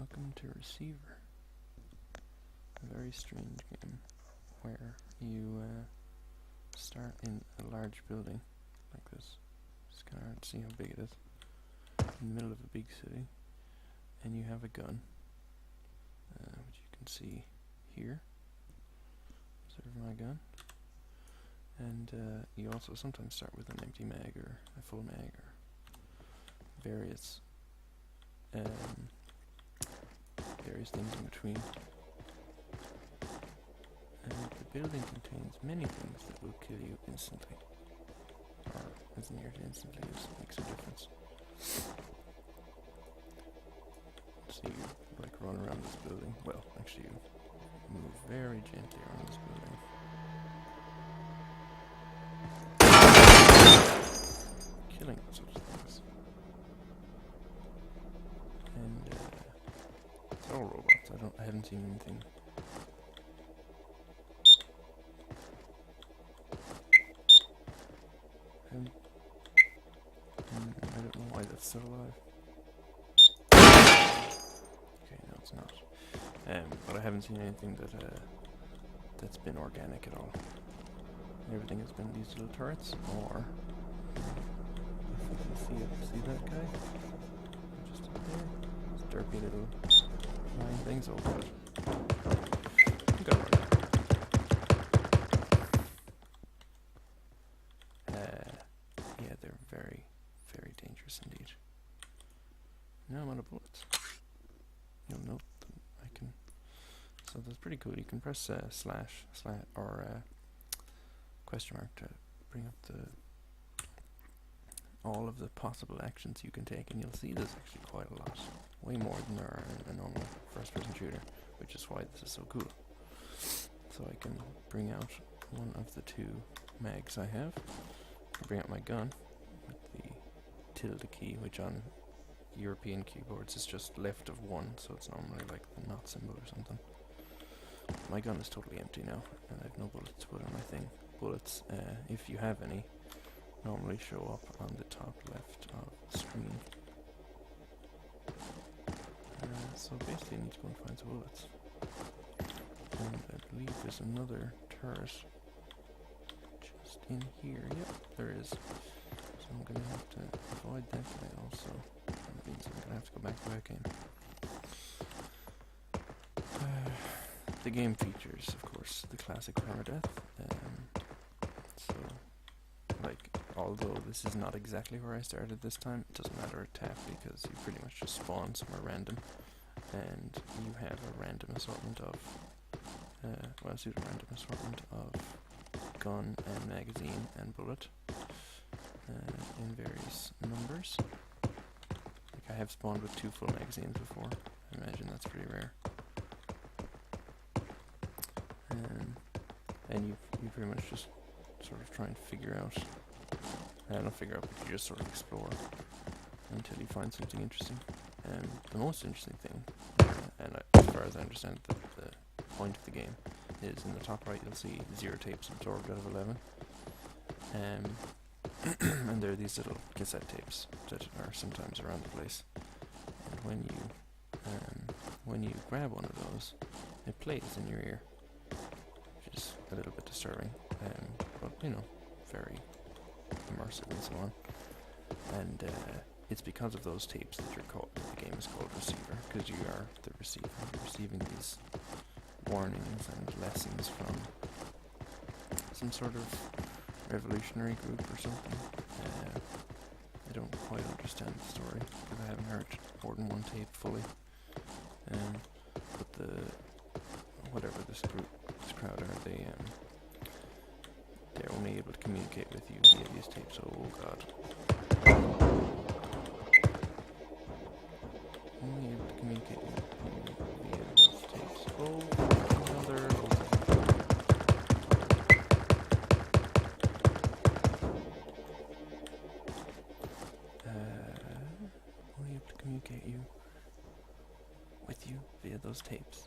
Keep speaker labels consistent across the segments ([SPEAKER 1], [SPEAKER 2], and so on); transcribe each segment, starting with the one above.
[SPEAKER 1] Welcome to Receiver. A very strange game where you start in a large building like this. It's kind of hard to see how big it is. In the middle of a big city, and you have a gun, which you can see here. Observe my gun. And you also sometimes start with an empty mag or a full mag or various things in between. And the building contains many things that will kill you instantly, or as near to instantly as makes a difference. So you like run around this building. Well, actually you move very gently around this building. Killing such things. And it's all robots. I haven't seen anything. I don't know why that's still alive. Okay, no, it's not. But I haven't seen anything that's been organic at all. Everything has been these little turrets, or if you can see that guy just up there, these derpy little flying things. Oh god, you got right. Yeah, they're very, very dangerous indeed. Now I'm out of bullets. You'll note that I can. So that's pretty cool. You can press slash or question mark to bring up all of the possible actions you can take, and you'll see there's actually quite a lot, way more than there are in a normal first-person shooter, which is why this is so cool. So I can bring out one of the two mags I have. I can bring out my gun with the tilde key, which on European keyboards is just left of one, so it's normally like the not symbol or something. My gun is totally empty now, and I have no bullets to put on my thing. Bullets, if you have any, normally show up on the top left of the screen. So basically I need to go and find some bullets. And I believe there's another turret just in here. Yep, there is. So I'm going to have to avoid that guy also. That means I'm going to have to go back to that game. The game features, of course, the classic permadeath. So, like, although this is not exactly where I started this time, it doesn't matter a tap because you pretty much just spawn somewhere random, and you have a random assortment of, well, pseudo-random assortment of gun and magazine and bullet in various numbers. Like, I have spawned with 2 full magazines before. I imagine that's pretty rare. And you pretty much just sort of try and figure out, but you just sort of explore until you find something interesting. And the most interesting thing, as far as I understand the point of the game, is in the top right you'll see 0 tapes absorbed out of 11. And there are these little cassette tapes that are sometimes around the place. And when you grab one of those, it plays in your ear, which is a little bit disturbing, but you know, very immersive and so on. And it's because of those tapes that the game is called Receiver, because you are the receiver. You're receiving these warnings and lessons from some sort of revolutionary group or something. I don't quite understand the story because I haven't heard more than one tape fully. But whatever this crowd are, they're only able to communicate with you via these tapes. Oh god. Only able to communicate with you via these tapes. Oh, another. Only able to communicate with you via those tapes.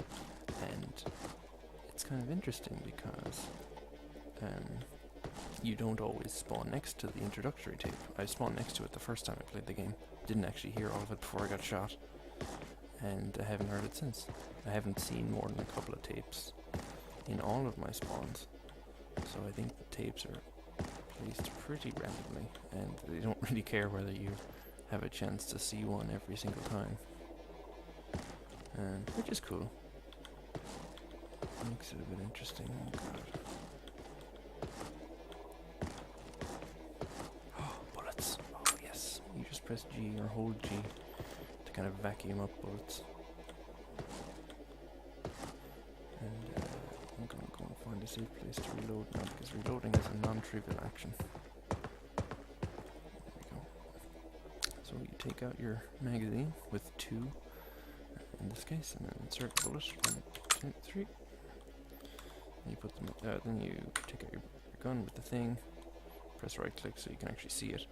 [SPEAKER 1] And it's kind of interesting because you don't always spawn next to the introductory tape. I spawned next to it the first time I played the game. Didn't actually hear all of it before I got shot. and I haven't heard it since. I haven't seen more than a couple of tapes in all of my spawns, so I think the tapes are placed pretty randomly, and they don't really care whether you have a chance to see one every single time, which is cool. Makes it a bit interesting. Oh god. Oh, bullets. Oh yes. You just press G or hold G to kind of vacuum up bullets. And I'm gonna go and find a safe place to reload now, because reloading is a non-trivial action. There we go. So you take out your magazine with 2 in this case, and then insert the bullet. 1, 2, 3. You put them. Then you take out your gun with the thing. Press right click so you can actually see it,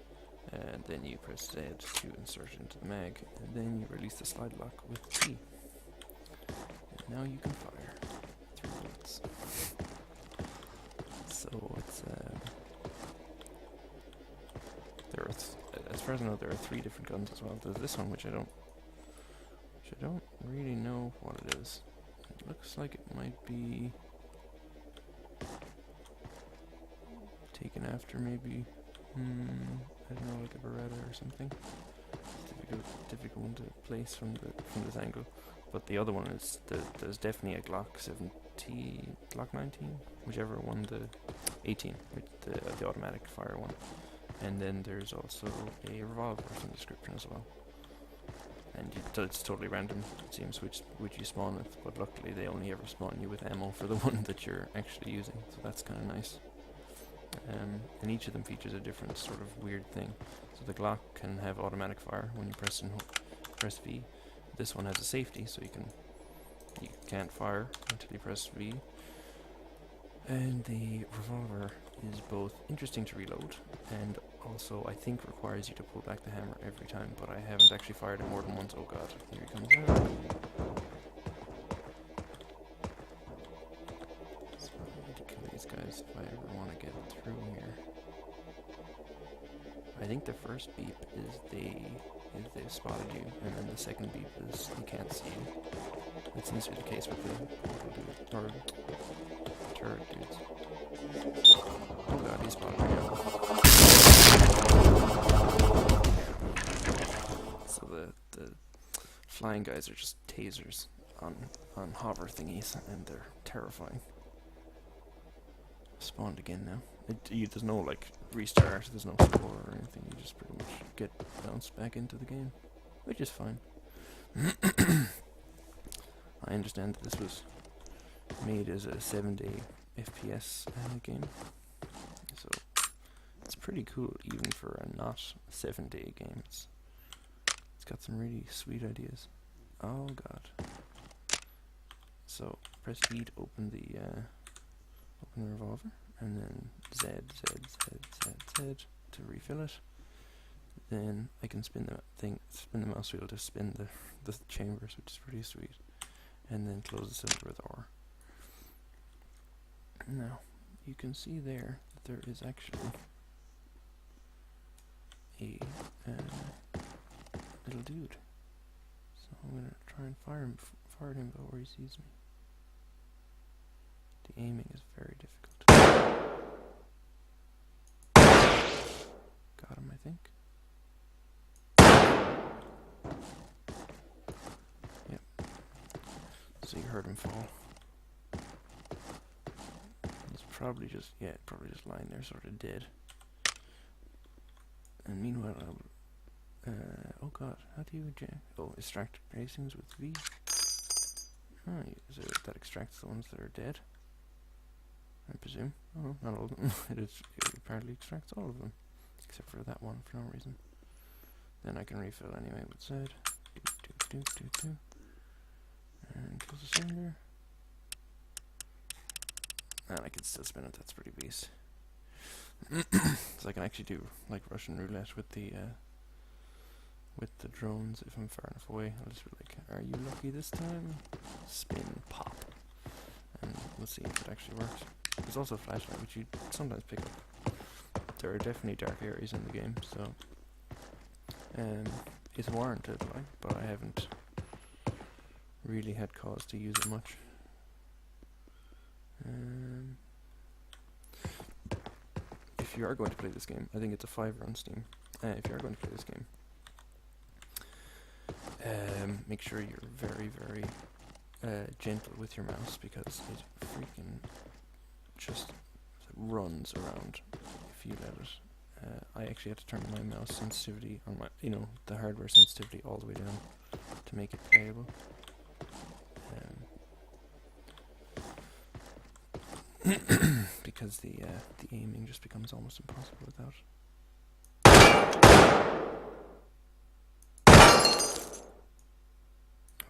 [SPEAKER 1] and then you press Z to insert it into the mag, and then you release the slide lock with T. And now you can fire 3 bullets. So it's there are as far as I know, there are 3 different guns as well. There's this one which I don't really know what it is. It looks like it might be taken after maybe, I don't know, like a Beretta or something. It's difficult one to place from this angle. But the other one is there's definitely a Glock 17, Glock 19, whichever one, the 18, with the automatic fire one. And then there's also a revolver of some description as well. And it's totally random, it seems, which you spawn with, but luckily they only ever spawn you with ammo for the one that you're actually using, so that's kind of nice. And each of them features a different sort of weird thing. So the Glock can have automatic fire when you press V. This one has a safety, so you can't fire until you press V. And the revolver is both interesting to reload and also I think requires you to pull back the hammer every time, but I haven't actually fired it more than once. Oh god, here he comes now. So I need to kill these guys if I ever want to get through here. I think the first beep is they've spotted you, and then the second beep is they can't see you. That seems to be the case with the portal dude, or turret dudes. Oh god, he's spotted me now. So the flying guys are just tasers on hover thingies, and they're terrifying. Spawned again now. There's no like restart, there's no score or anything, you just pretty much get bounced back into the game, which is fine. I understand that this was made as a 7-day FPS game, so it's pretty cool even for a not 7-day game. It's got some really sweet ideas. Oh god. So press E to open the revolver, and then Z to refill it. Then I can spin the mouse wheel to spin the chambers, which is pretty sweet. And then close the cylinder with R. Now, you can see there that there is actually a little dude. So I'm gonna try and fire at him before he sees me. The aiming is very difficult. Got him, I think. Yep. So you heard him fall. He's probably just lying there, sort of dead. And meanwhile, oh god, how do you eject? Oh, extract tracings with V. Oh, that extracts the ones that are dead, I presume. Oh, not all of them. It apparently extracts all of them, except for that one for no reason. Then I can refill anyway with Z. And close the cylinder. And I can still spin it, that's pretty beast. So I can actually do like Russian roulette with the drones if I'm far enough away. I'll just be like, are you lucky this time? Spin, pop. And we'll see if it actually works. There's also a flashlight which you sometimes pick up. There are definitely dark areas in the game, so it's warranted, like, but I haven't really had cause to use it much. If you are going to play this game, I think it's a $5 on Steam. If you are going to play this game, make sure you're very, very gentle with your mouse, because it freaking just runs around if you let it. I actually had to turn my mouse sensitivity on my, the hardware sensitivity all the way down to make it playable. Because the aiming just becomes almost impossible without.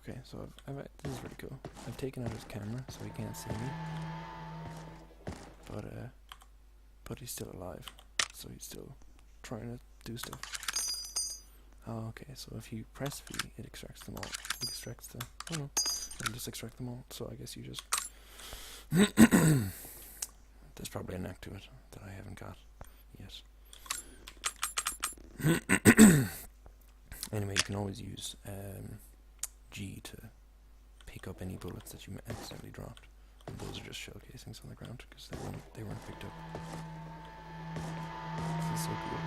[SPEAKER 1] Okay, so this is really cool. I've taken out his camera so he can't see me, but he's still alive, so he's still trying to do stuff. Oh, okay, so if you press V, it extracts them all. It extracts the. Oh no, it'll just extract them all. So I guess you just. There's probably a knack to it that I haven't got yet. Anyway, you can always use G to pick up any bullets that you accidentally dropped. And those are just shell casings on the ground because they weren't picked up. This is so cool.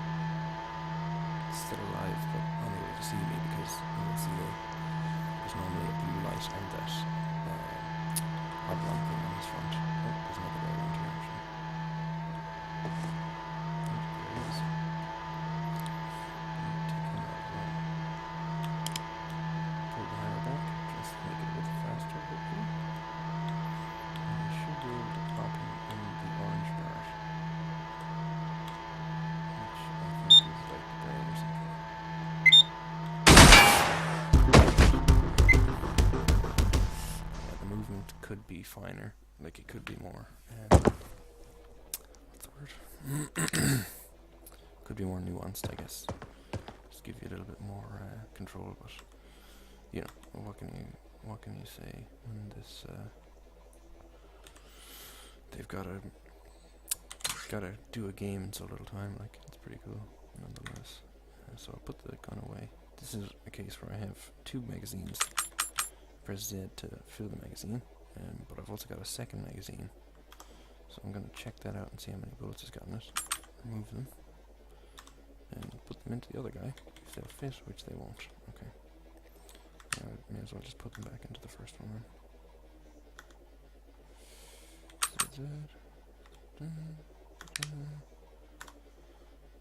[SPEAKER 1] It's still alive, but unable to see me because you can see there's normally a blue light on that oblong thing on his front. Oh, there's another guy around here actually. There he is. Take him out as well. Pull the hammer back, just to make it a bit faster, hopefully. And we should be able to pop him in the orange part, which I think is like the brain or something. Yeah, the movement could be finer, like it could be more. What's the word? Could be more nuanced, I guess. Just give you a little bit more control, but what can you say when this? They've got to do a game in so little time. Like, it's pretty cool, nonetheless. So I'll put the gun away. This is a case where I have 2 magazines. Press Z to fill the magazine, but I've also got a second magazine. So I'm going to check that out and see how many bullets it's got in it. Remove them. And put them into the other guy, if they'll fit, which they won't. Okay. Now I may as well just put them back into the first one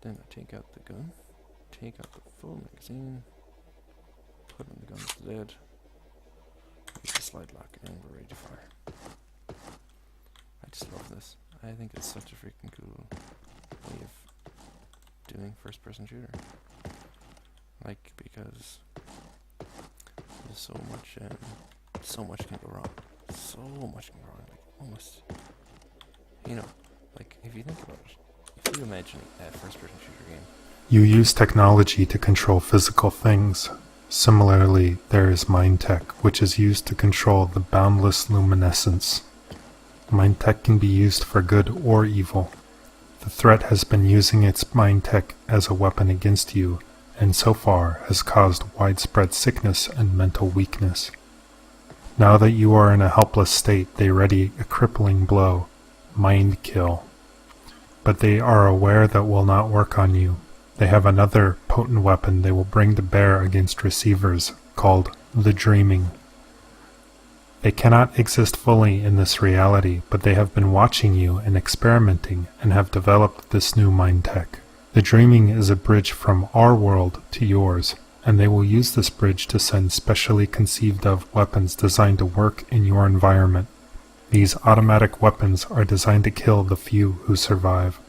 [SPEAKER 1] then I take out the gun, take out the full magazine, put in the gun to Z, use the slide lock, and we're ready to fire. I just love this. I think it's such a freaking cool way of doing first-person shooter. Like, because there's so much can go wrong. So much can go wrong. Like, almost, like, if you think about it, if you imagine a first-person shooter game.
[SPEAKER 2] You use technology to control physical things. Similarly, there is mind tech, which is used to control the boundless luminescence. Mind tech can be used for good or evil. The threat has been using its mind tech as a weapon against you, and so far has caused widespread sickness and mental weakness. Now that you are in a helpless state, they ready a crippling blow, mind kill. But they are aware that will not work on you. They have another potent weapon they will bring to bear against receivers, called the dreaming. They cannot exist fully in this reality, but they have been watching you and experimenting and have developed this new mind tech. The dreaming is a bridge from our world to yours, and they will use this bridge to send specially conceived of weapons designed to work in your environment. These automatic weapons are designed to kill the few who survive.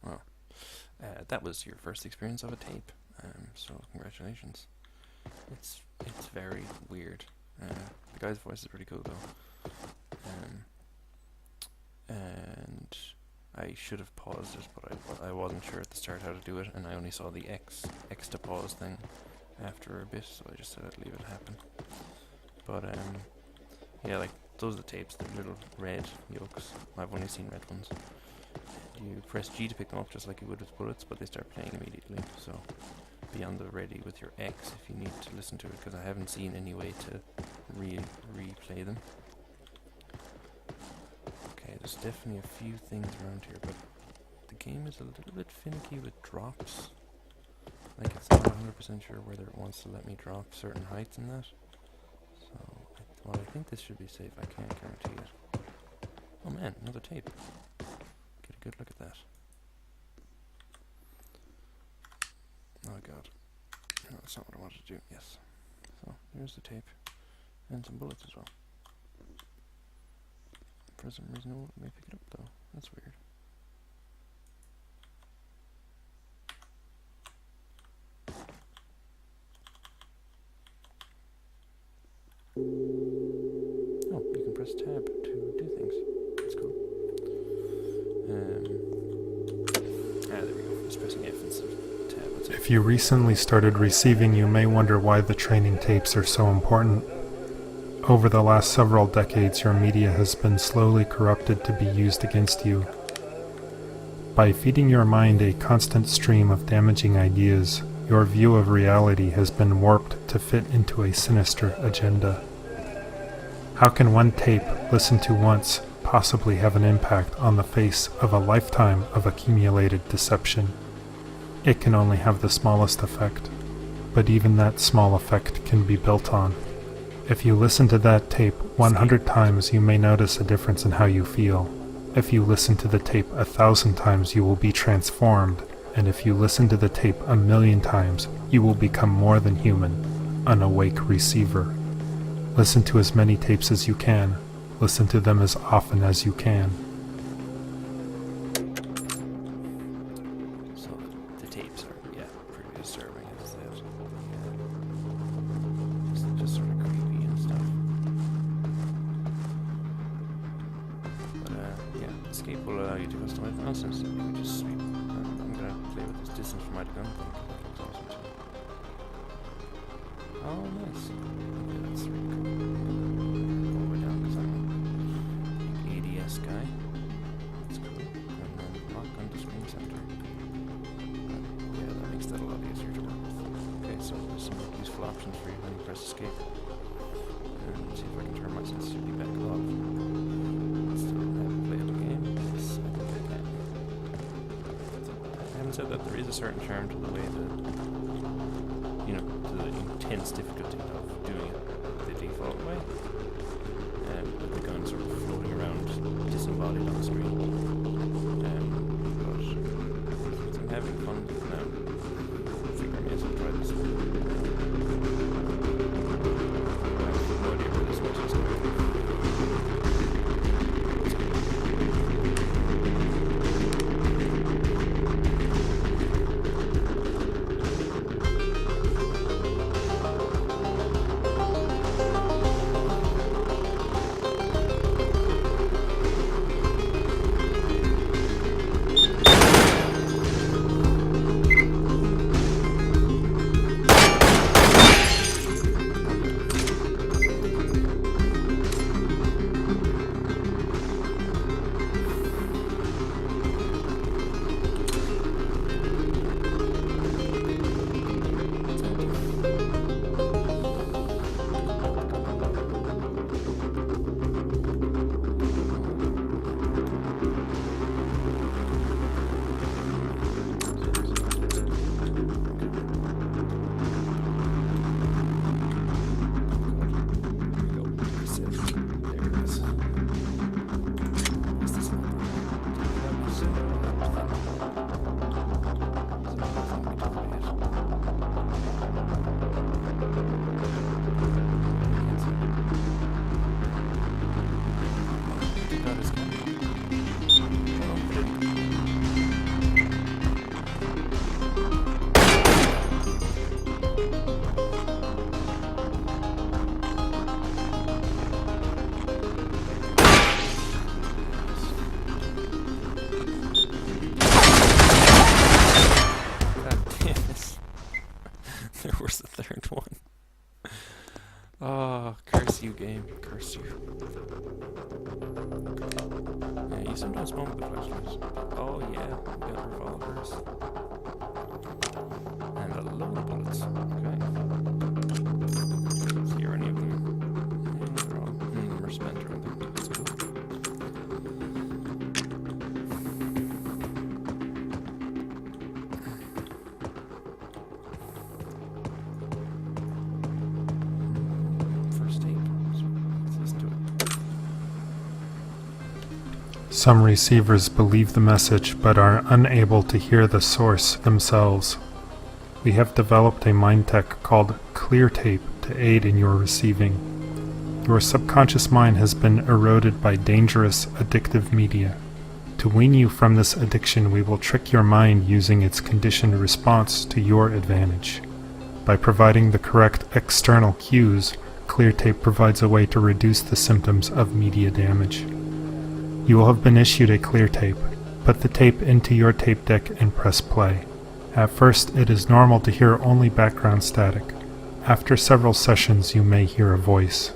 [SPEAKER 1] Well, that was your first experience of a tape, so congratulations. It's very weird. The guy's voice is pretty cool though. And I should have paused it, but I wasn't sure at the start how to do it, and I only saw the X to pause thing after a bit, so I just said I'd leave it happen. But yeah, like, those are the tapes, the little red yolks. I've only seen red ones. You press G to pick them up just like you would with bullets, but they start playing immediately, so be on the ready with your X if you need to listen to it, because I haven't seen any way to replay them. Okay, there's definitely a few things around here, but the game is a little bit finicky with drops. Like, it's not 100% sure whether it wants to let me drop certain heights in that. So, well, I think this should be safe. I can't guarantee it. Oh man, another tape. Get a good look at that. Oh god. No, that's not what I wanted to do. Yes. So, here's the tape. And some bullets as well. For some reason it won't let me pick it up though. That's weird. Oh, you can press tab to do things. That's cool. There we go. Just pressing F instead of tab. That's it.
[SPEAKER 2] If you recently started receiving, you may wonder why the training tapes are so important. Over the last several decades, your media has been slowly corrupted to be used against you. By feeding your mind a constant stream of damaging ideas, your view of reality has been warped to fit into a sinister agenda. How can one tape, listened to once, possibly have an impact on the face of a lifetime of accumulated deception? It can only have the smallest effect, but even that small effect can be built on. If you listen to that tape 100 times, you may notice a difference in how you feel. If you listen to the tape 1,000 times, you will be transformed. And if you listen to the tape 1,000,000 times, you will become more than human, an awake receiver. Listen to as many tapes as you can. Listen to them as often as you can.
[SPEAKER 1] So the tapes are, yeah, pretty disturbing, as I said. It's just sort of creepy and stuff. But yeah, escape will allow you to customize nonsense. So you just sweep. I'm gonna play with this distance from my gun thing. That looks awesome too. Oh, nice. Okay, that's really cool. Go way down because I'm a big ADS guy. That's cool. And then lock onto screen center. Yeah, that makes that a lot easier to work with. Okay, so there's some useful options for you when you press escape. And see if I can turn my sensitivity back off. Still have a playable game. Yes, I think I can. I haven't said that there is a certain charm to the way that, you know, to the intense difficulty of doing it the default way. With the gun sort of floating around disembodied on the screen. But since I'm having fun with it now, I figure I may as well try this. I have no idea where this much is going. Oh, curse you, game. Curse you. Yeah, you sometimes spawn with the flashlights. Oh, yeah. We got revolvers. And a loadable
[SPEAKER 2] Some receivers believe the message but are unable to hear the source themselves. We have developed a mind tech called ClearTape to aid in your receiving. Your subconscious mind has been eroded by dangerous, addictive media. To wean you from this addiction, we will trick your mind using its conditioned response to your advantage. By providing the correct external cues, ClearTape provides a way to reduce the symptoms of media damage. You will have been issued a ClearTape. Put the tape into your tape deck and press play. At first, it is normal to hear only background static. After several sessions, you may hear a voice.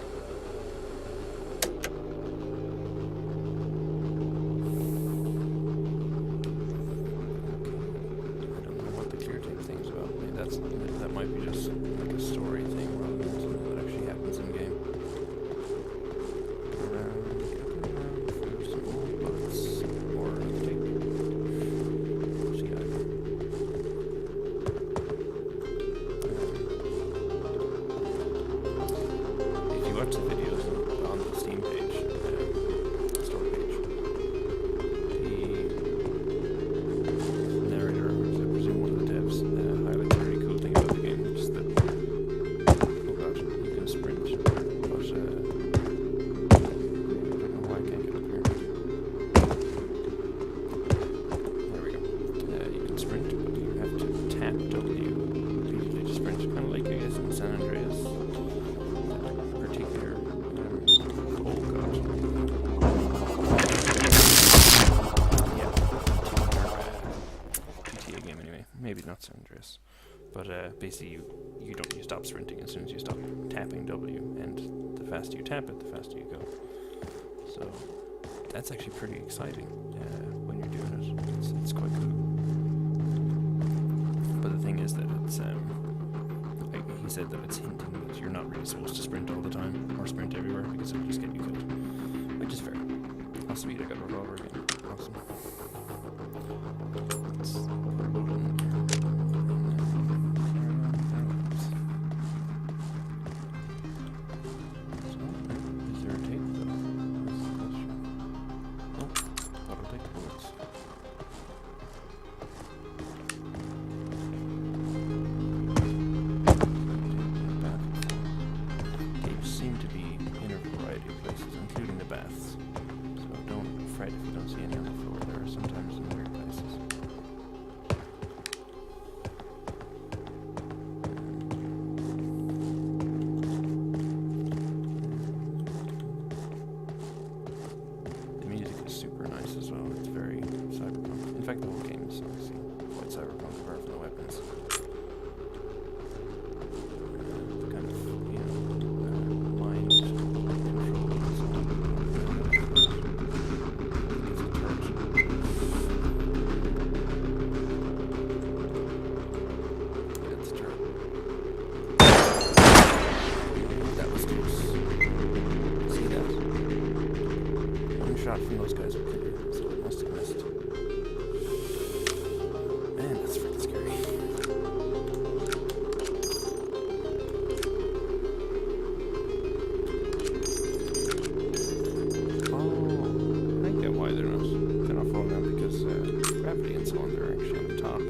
[SPEAKER 1] But basically you stop sprinting as soon as you stop tapping W, and the faster you tap it, the faster you go. So that's actually pretty exciting when you're doing it. It's quite cool. But the thing is that it's like he said that it's hinting that you're not really supposed to sprint all the time or sprint everywhere because it'll just get you killed, which is fair. Oh sweet, I got a revolver again. Awesome. Let's put a bullet in there. Super nice as well. It's very cyberpunk. In fact, the whole game is obviously quite cyberpunk apart from the weapons. The kind of, mind control is it's a turret. That was close. See that? Shot from those guys were clear, so it must have missed. Man, that's freaking scary. Oh, I get why they're not falling down because gravity and so on, they're actually on the top.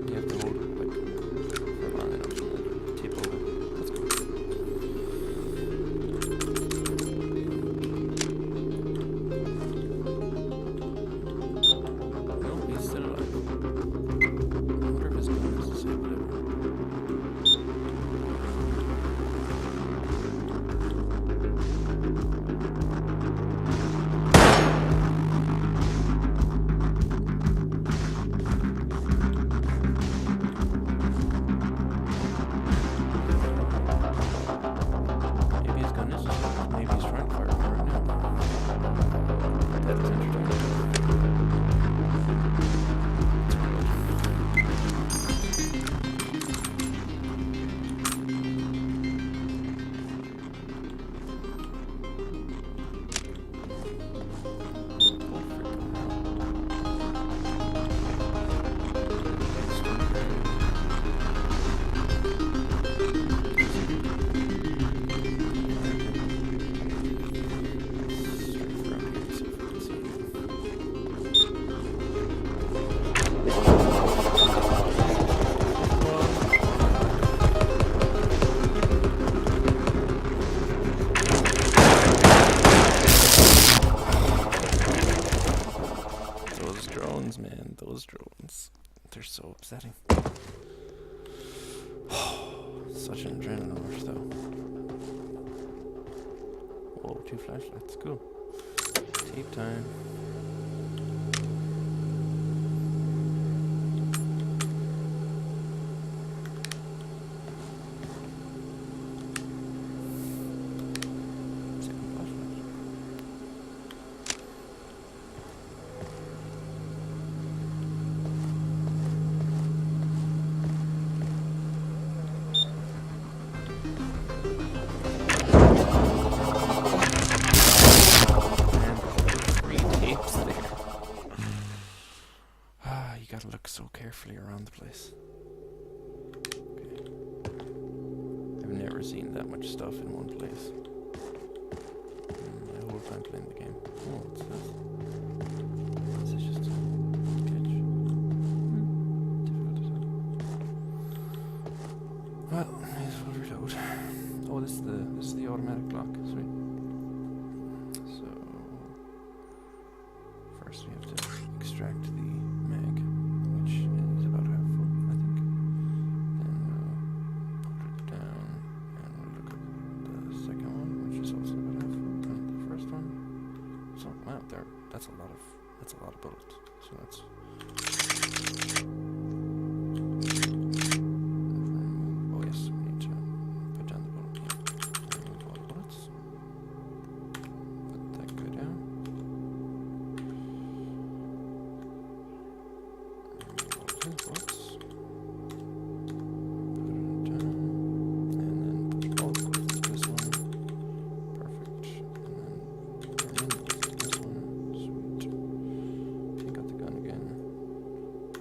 [SPEAKER 1] You have to hold it like for long enough to tip over. Let's go. drones, man. Those drones. They're so upsetting. Such an adrenaline rush, though. Whoa, 2 flashlights. Cool. Tape time. Second flashlight. You gotta look so carefully around the place. Okay. I've never seen that much stuff in one place. My whole time playing the game. Oh, what's this? This is just a glitch. Difficult to tell. Well, may as well reload. Oh, this is the automatic lock. Sweet. So first we have to extract the mag, which is about half full, I think. Then we'll put it down and we'll look at the second one, which is also about half full, and the first one. So wow, that's a lot of bullets. So that's oh yes, we need to put down the bullet. Yeah. Remove all the bullets. Put that guy down. Bullets. Put it down, and then put all the bullets into this one. Perfect. And then this one. Sweet. Take out the gun again.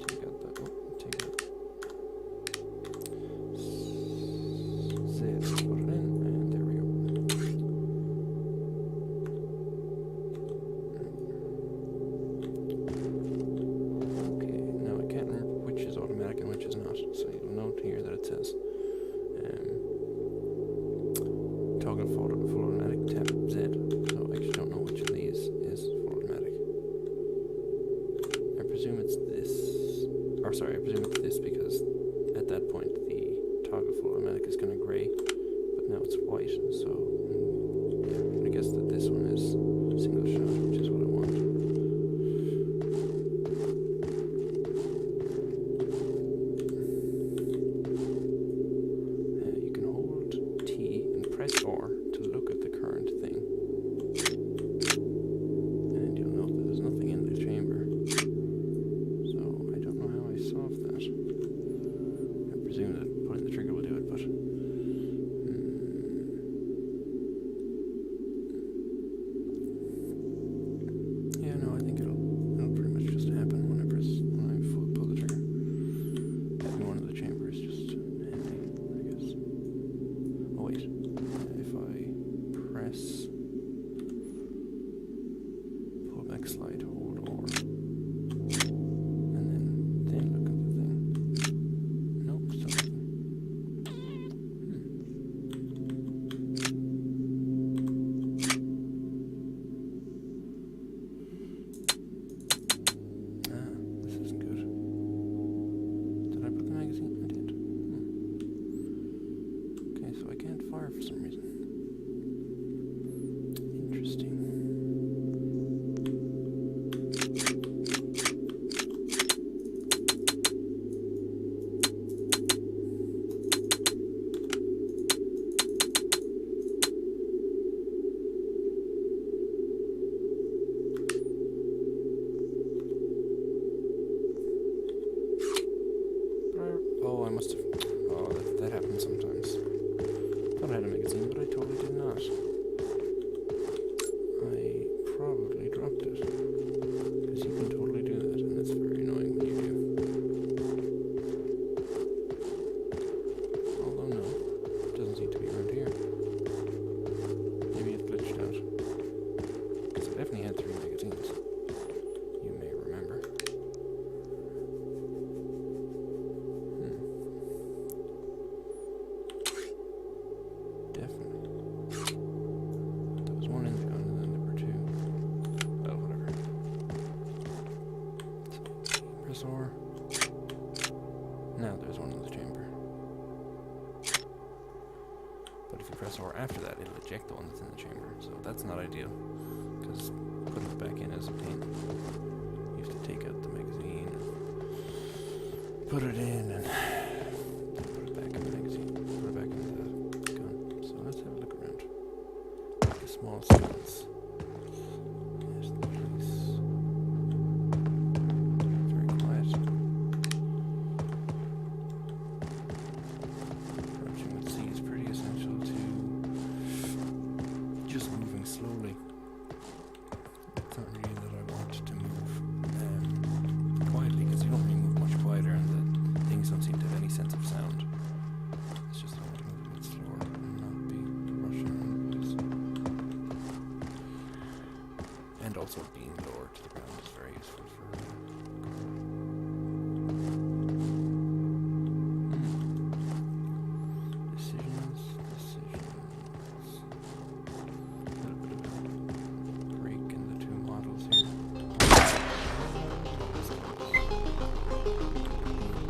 [SPEAKER 1] Take out the take out Z. Put it in, and there we go. Okay, now I can't remember which is automatic and which is not, so you'll note here that it says toggle full automatic, tap Z, so I actually don't know which of these is full automatic. I presume it's this, or sorry, I presume it's this because at that point the toggle full automatic is kind of grey, but now it's white, so yeah, I'm gonna guess that this one is single shot, which is what I want. You can hold T and press R to look at the current thing. And you'll note that there's nothing in the chamber. So I don't know how I solved that. I presume that pulling the trigger will do it, but press R. Now there's one in the chamber. But if you press R after that, it'll eject the one that's in the chamber. So that's not ideal, because putting it back in is a pain. You have to take out the magazine, and put it in, and then put it back in the magazine, put it back in the gun. So let's have a look around. Make a small sequence. There's the place. Very quiet. Approaching with C is pretty essential to just moving slowly. It's not really that I want to move quietly, because you don't really move much quieter and the things don't seem to have any sense of sound. It's just I want to move a bit slower and not be rushing around the place. And also being lower to the ground is very useful for decisions. A little bit of a break in the two models here.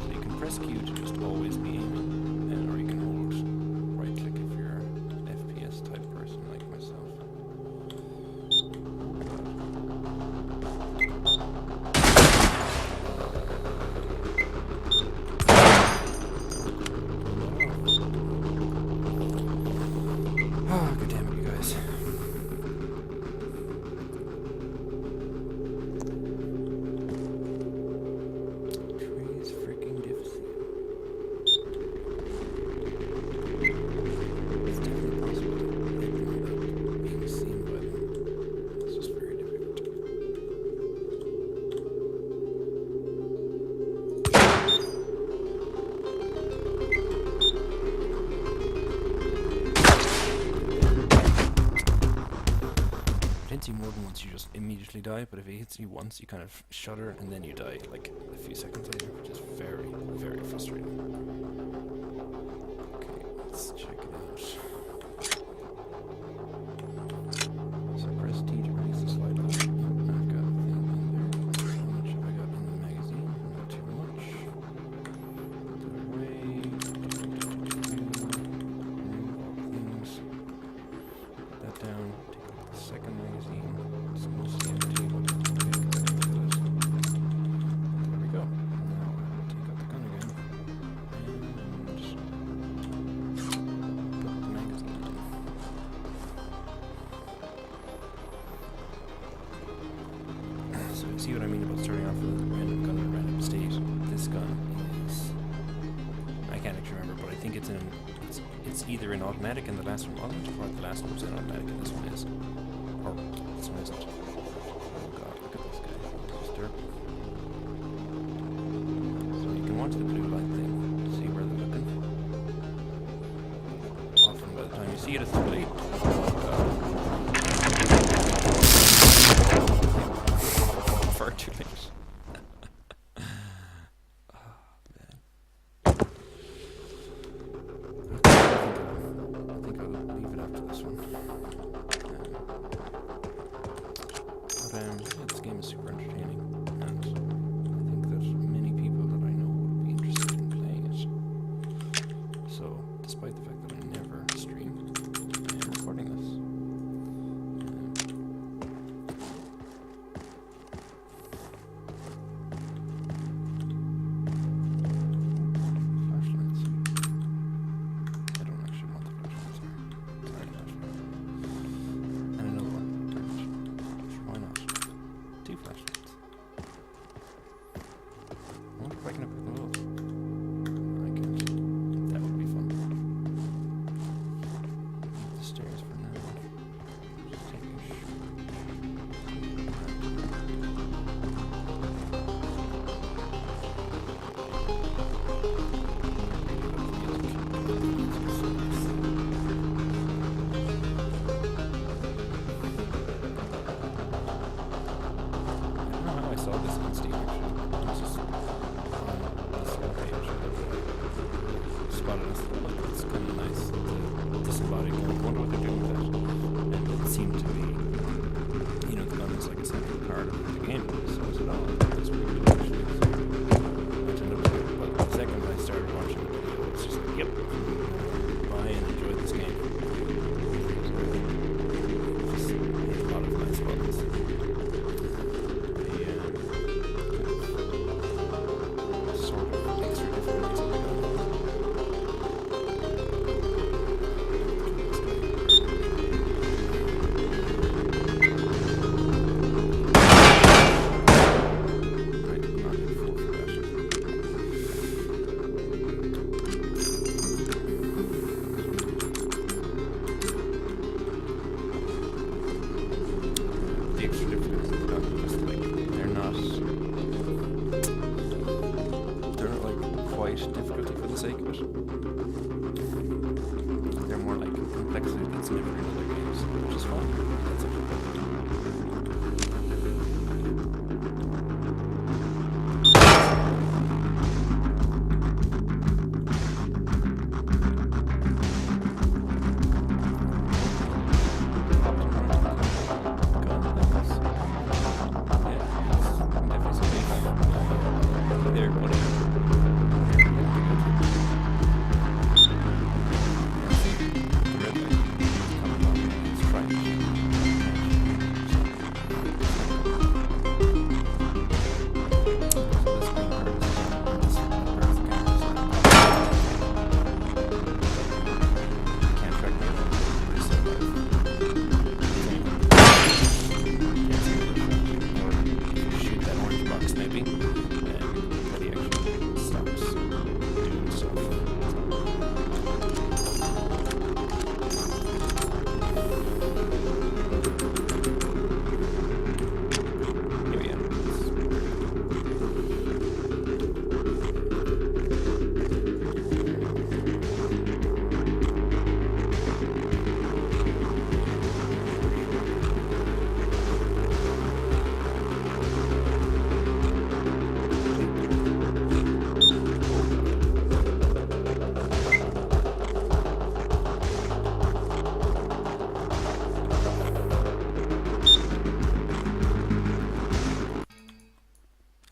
[SPEAKER 1] So you can press Q to just always be aiming, or you can hold right click if you're an FPS type person like myself. Oh, good damn it, you guys. Trees freaking difficult. It's definitely possible to hit them without being seen by them. It's just very difficult. If it hits you more than once, you just immediately die, but if it hits you once, you kind of shudder and then you die like a few seconds later, which is very, very frustrating. Okay, let's check it out. So press T to release the slide lock. I've got a thing in there. How much have I got in the magazine? Not too much. Put it away. Remove all things. Put that down. Take out the second magazine. It's mostly empty, but it's okay, 'cause I can fill it. There we go. Now I'll take out the gun again. And put the magazine in. So you see what I mean about starting off with a random gun in a random state. This gun is, I can't actually remember, but I think it's either in automatic and the last one wasn't, or the last one was in automatic and this one is. Or this one isn't. Oh god, look at this guy. He's disturbing. So you can watch the blue light thing to see where they're looking. Often by the time you see it, it's too late. Oh god. Far too late. Oh man. Okay, I think I'll leave it after this one. Yeah, this game is super entertaining, and I think that many people that I know would be interested in playing it. So, despite the fact that I never stream, I am recording this. Flashlights. I don't actually want the flashlights here. Sorry, flashlights. And another one. Why not? 2 flashlights. I wonder if I can equip them both. I can't. That would be fun. The stairs for now. Just take a I saw this on Steam actually. It's just on this webpage. Spotted this. Look, it's kind of nice. The disembodied gun. I wonder what they're doing with that. And it seemed to be, you know, the gun is like a central part of the game. So is it all. It's pretty cool actually. they're not like quite difficulty for the sake of it. They're more like complexity that's never in other games, which is fun. That's it.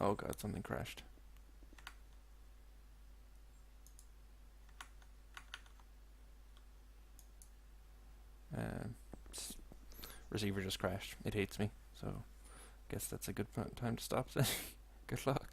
[SPEAKER 1] Oh god, something crashed. Receiver just crashed. It hates me, so guess that's a good time to stop then. Good luck.